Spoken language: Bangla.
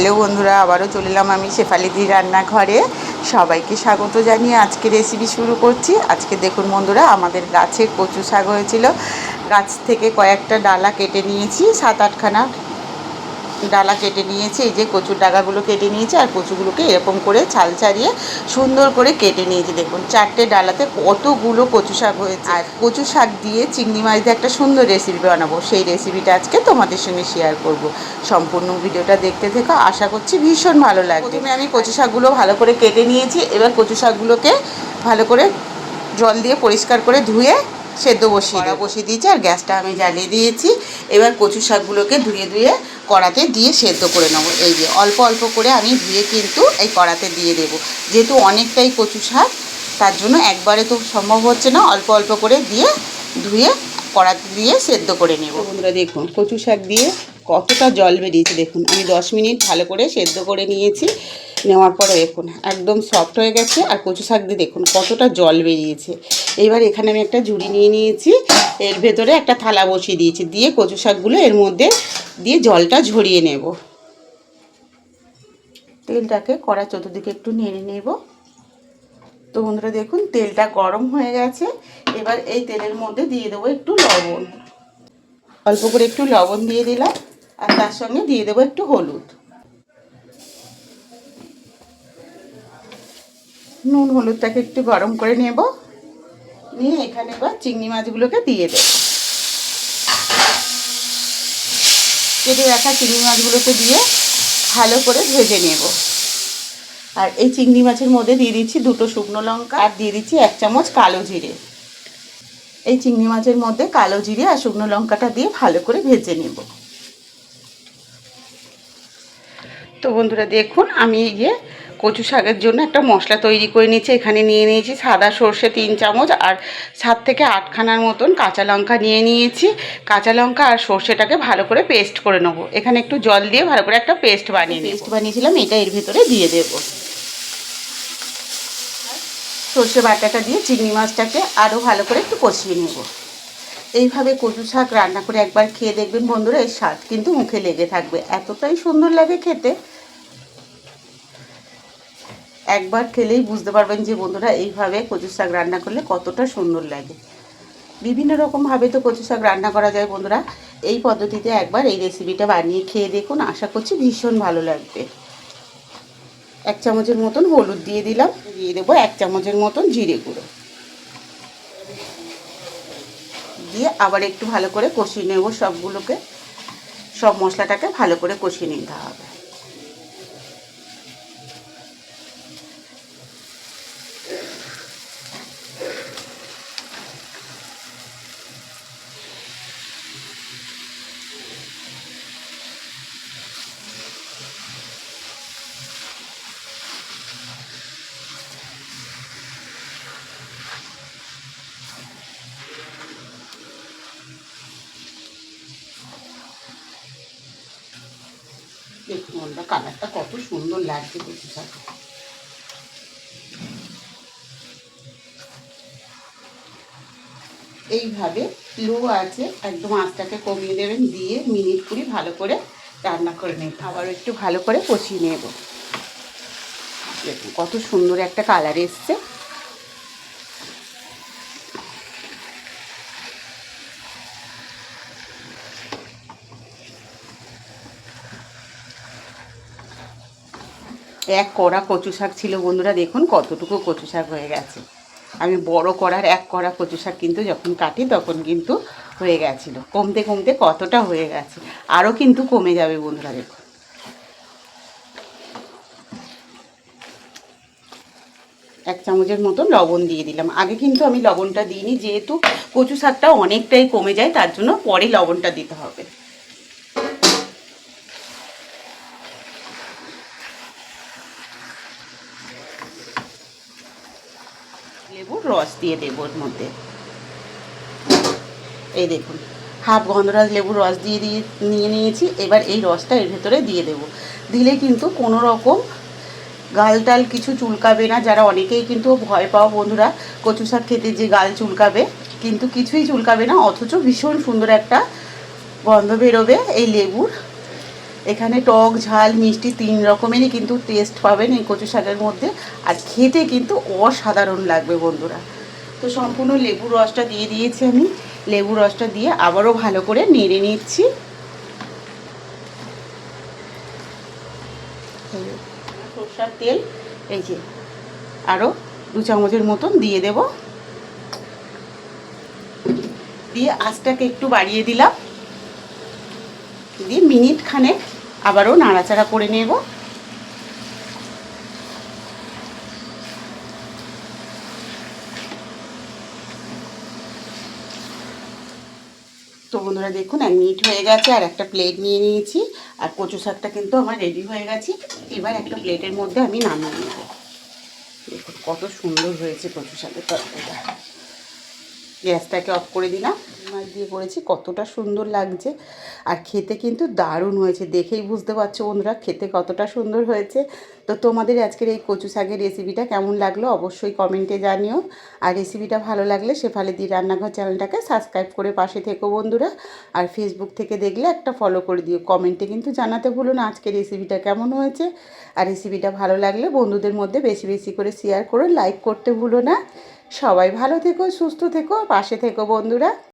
হ্যালো বন্ধুরা, আবারও চলে এলাম আমি শেফালিদির রান্নাঘরে। সবাইকে স্বাগত জানিয়ে আজকে রেসিপি শুরু করছি। আজকে দেখুন বন্ধুরা, আমাদের গাছে কচু শাক হয়েছিল। গাছ থেকে কয়েকটা ডালা কেটে নিয়েছি, 7-8খানা ডালা কেটে নিয়েছি। এই যে কচুর ডাগাগুলো কেটে নিয়েছি, আর কচুগুলোকে এরকম করে ছাল ছাড়িয়ে সুন্দর করে কেটে নিয়েছি। দেখুন 4টে ডালাতে কতগুলো কচু শাক হয়েছে। আর কচু শাক দিয়ে চিংড়ি মাছ দিয়ে একটা সুন্দর রেসিপি বানাবো, সেই রেসিপিটা আজকে তোমাদের সঙ্গে শেয়ার করব। সম্পূর্ণ ভিডিওটা দেখতে থেকো, আশা করছি ভীষণ ভালো লাগবে। প্রথমে আমি কচু শাকগুলো ভালো করে কেটে নিয়েছি। এবার কচু শাকগুলোকে ভালো করে জল দিয়ে পরিষ্কার করে ধুয়ে সেদ্ধ বসিয়ে দিয়েছি, আর গ্যাসটা আমি জ্বালিয়ে দিয়েছি। এবার কচু শাকগুলোকে ধুয়ে কড়াতে দিয়ে সেদ্ধ করে নেবো। এই যে অল্প অল্প করে আমি ধুয়ে কিন্তু এই কড়াতে দিয়ে দেবো, যেহেতু অনেকটাই কচু শাক, তার জন্য একবারে তো সম্ভব হচ্ছে না, অল্প অল্প করে দিয়ে ধুয়ে কড়াতে দিয়ে সেদ্ধ করে নেব। বন্ধুরা দেখুন কচু শাক দিয়ে কতটা জল বেরিয়েছে। দেখুন আমি 10 মিনিট ভালো করে সেদ্ধ করে নিয়েছি। নেওয়ার পরে দেখুন একদম সফট হয়ে গেছে, আর কচু শাক দিয়ে দেখুন কতটা জল বেরিয়েছে। এবার এখানে আমি একটা ঝুড়ি নিয়ে নিয়েছি, এর ভেতরে একটা থালা বসিয়ে দিয়েছি, দিয়ে কচু শাকগুলো এর মধ্যে দিয়ে জলটা ঝরিয়ে নেব। তেলটাকে কড়া চতুর্দিকে একটু নেড়ে নেব। তো বন্ধুরা দেখুন তেলটা গরম হয়ে গেছে। এবার এই তেলের মধ্যে দিয়ে দেবো একটু লবণ, অল্প করে একটু লবণ দিয়ে দিলাম, আর তার সঙ্গে দিয়ে দেবো একটু হলুদ, নুন হলুদটাকে একটু গরম করে নেব। নিয়ে এখানে এবার চিংড়ি মাছগুলোকে দিয়ে দেব। কেটে রাখা চিংড়ি মাছগুলোকে দিয়ে ভালো করে ভেজে নেব। আর এই চিংড়ি মাছের মধ্যে দিয়ে দিচ্ছি 2টো শুকনো লঙ্কা, আর দিয়ে দিচ্ছি 1 চামচ কালো জিরে। এই চিংড়ি মাছের মধ্যে কালো জিরে আর শুকনো লঙ্কাটা দিয়ে ভালো করে ভেজে নেব। তো বন্ধুরা দেখুন আমি এই যে কচু শাকের জন্য একটা মশলা তৈরি করে নিয়েছি। এখানে নিয়ে নিয়েছি সাদা সর্ষে 3 চামচ, আর 7 থেকে 8খানার মতন কাঁচা লঙ্কা নিয়ে নিয়েছি। কাঁচা লঙ্কা আর সর্ষেটাকে ভালো করে পেস্ট করে নেবো। এখানে একটু জল দিয়ে ভালো করে একটা পেস্ট বানিয়েছিলাম, এটা এর ভেতরে দিয়ে দেব। সর্ষে বাটাটা দিয়ে চিংড়ি মাছটাকে আরও ভালো করে একটু কষিয়ে নেব। এইভাবে কচু শাক রান্না করে একবার খেয়ে দেখবেন বন্ধুরা, এর স্বাদ কিন্তু মুখে লেগে থাকবে, এতটাই সুন্দর লাগে খেতে। একবার খেলেই বুঝতে পারবেন যে বন্ধুরা এইভাবে কচু শাক রান্না করলে কতটা সুন্দর লাগে। বিভিন্ন রকমভাবে তো কচু শাক রান্না করা যায় বন্ধুরা, এই পদ্ধতিতে একবার এই রেসিপিটা বানিয়ে খেয়ে দেখুন, আশা করছি ভীষণ ভালো লাগবে। 1 চামচের মতন হলুদ দিয়ে দিলাম, দিয়ে দেবো 1 চামচের মতন জিরে গুঁড়ো, দিয়ে আবার একটু ভালো করে কষিয়ে নেব সবগুলোকে। সব মশলাটাকে ভালো করে কষিয়ে নিতে হবে। দেখুন আমরা কালারটা কত সুন্দর লাগছে কচু শাক। এইভাবে লো আছে একদম আঁচটাকে কমিয়ে দেবেন, দিয়ে মিনিট 20 ভালো করে রান্না করে নেব। আবার একটু ভালো করে কষিয়ে নেব। দেখুন কত সুন্দর একটা কালার এসছে। এক কড়া কচু শাক ছিল বন্ধুরা, দেখুন কতটুকু কচু শাক হয়ে গেছে। আমি বড় কড়ার 1 কড়া কচু শাক কিন্তু যখন কাটি তখন কিন্তু হয়ে গেছিলো, কমতে কমতে কতটা হয়ে গেছে, আরও কিন্তু কমে যাবে বন্ধুরা। দেখুন 1 চামচের মতন লবণ দিয়ে দিলাম। আগে কিন্তু আমি লবণটা দিইনি, যেহেতু কচু শাকটা অনেকটাই কমে যায়, তার জন্য পরে লবণটা দিতে হবে। লেবুর রস দিয়ে দেবো ওর মধ্যে। এই দেখুন হাফ গন্ধরাজ লেবুর রস দিয়ে নিয়ে নিয়েছি। এবার এই রসটা এর ভেতরে দিয়ে দেব। দিলে কিন্তু কোনো রকম গাল টাল কিছু চুলকাবে না। যারা অনেকেই কিন্তু ভয় পাও বন্ধুরা কচু শাক খেতে, যে গাল চুলকাবে, কিন্তু কিছুই চুলকাবে না, অথচ ভীষণ সুন্দর একটা গন্ধ বেরোবে এই লেবুর এখানে টক ঝাল মিষ্টি 3 রকমেরই কিন্তু টেস্ট পাবেন এই কচু শাকের মধ্যে। আর খেতে কিন্তু অসাধারণ লাগবে বন্ধুরা। তো সম্পূর্ণ লেবুর রসটা দিয়ে দিয়েছি আমি। লেবুর রসটা দিয়ে আবারও ভালো করে নেড়ে নিচ্ছি। সরষের তেল এই যে আরও 2 চামচের মতন দিয়ে দেব। দিয়ে আঁচটাকে একটু বাড়িয়ে দিলাম। দিয়ে মিনিট খানেক আবারও নাড়াচাড়া করে নেব। তো বন্ধুরা দেখুন 1 মিনিট হয়ে গেছে, আর একটা প্লেট নিয়ে নিয়েছি। আর কচু শাকটা কিন্তু আমার রেডি হয়ে গেছে। এবার একটা প্লেটের মধ্যে আমি নামিয়ে নেব। দেখুন কত সুন্দর হয়েছে কচু শাকের তরকারিটা। গ্যাসটাকে অফ করে দিলাম। মাছ দিয়ে করেছি, কতটা সুন্দর লাগছে। আর খেতে কিন্তু দারুণ হয়েছে, দেখেই বুঝতে পারছো বন্ধুরা খেতে কতটা সুন্দর হয়েছে। তো তোমাদের আজকের এই কচু শাকের রেসিপিটা কেমন লাগলো অবশ্যই কমেন্টে জানিও। আর রেসিপিটা ভালো লাগলে শেফালিদি রান্নাঘর চ্যানেলটাকে সাবস্ক্রাইব করে পাশে থেকো বন্ধুরা। আর ফেসবুক থেকে দেখলে একটা ফলো করে দিও। কমেন্টে কিন্তু জানাতে ভুলো না আজকের রেসিপিটা কেমন হয়েছে। আর রেসিপিটা ভালো লাগলে বন্ধুদের মধ্যে বেশি বেশি করে শেয়ার করো, লাইক করতে ভুলো না। সবাই ভালো থেকো, সুস্থ থেকো, পাশে থেকো বন্ধুরা।